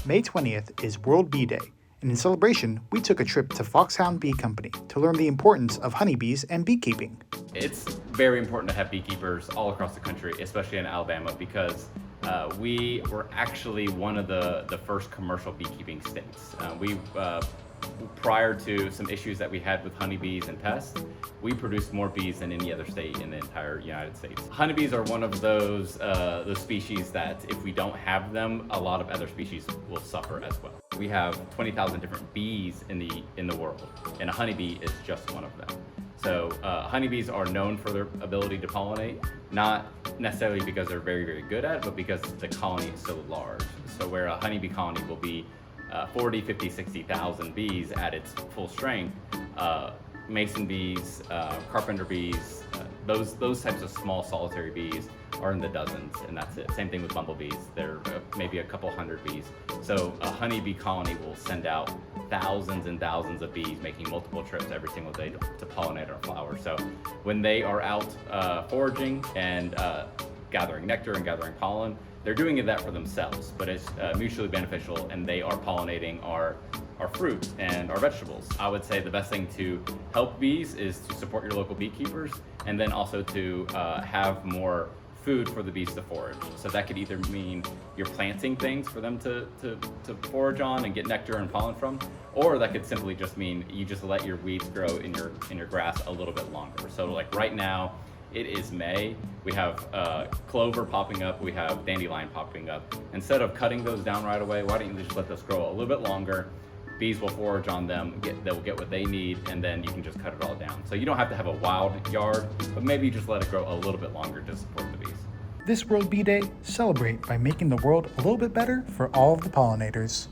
May 20th is World Bee Day, and in celebration, we took a trip to Foxhound Bee Company to learn the importance of honeybees and beekeeping. It's very important to have beekeepers all across the country, especially in Alabama, because we were actually one of the first commercial beekeeping states. Prior to some issues that we had with honeybees and pests, we produced more bees than any other state in the entire United States. Honeybees are one of those species that if we don't have them, a lot of other species will suffer as well. We have 20,000 different bees in the world, and a honeybee is just one of them. So honeybees are known for their ability to pollinate, not necessarily because they're very, very good at it, but because the colony is so large. So where a honeybee colony will be 40, 50, 60,000 bees at its full strength, mason bees, carpenter bees, those types of small solitary bees are in the dozens, and that's it. Same thing with bumblebees. There are maybe a couple hundred bees. So a honeybee colony will send out thousands and thousands of bees making multiple trips every single day to pollinate our flowers. So when they are out foraging and gathering nectar and gathering pollen, they're doing that for themselves, but it's mutually beneficial, and they are pollinating our fruit and our vegetables. I would say the best thing to help bees is to support your local beekeepers, and then also to have more food for the bees to forage. So that could either mean you're planting things for them to forage on and get nectar and pollen from, or that could simply just mean you just let your weeds grow in your grass a little bit longer. So like right now, it is May. We have clover popping up. We have dandelion popping up. Instead of cutting those down right away, why don't you just let those grow a little bit longer? Bees will forage on them, they'll get what they need, and then you can just cut it all down. So you don't have to have a wild yard, but maybe just let it grow a little bit longer to support the bees. This World Bee Day, celebrate by making the world a little bit better for all of the pollinators.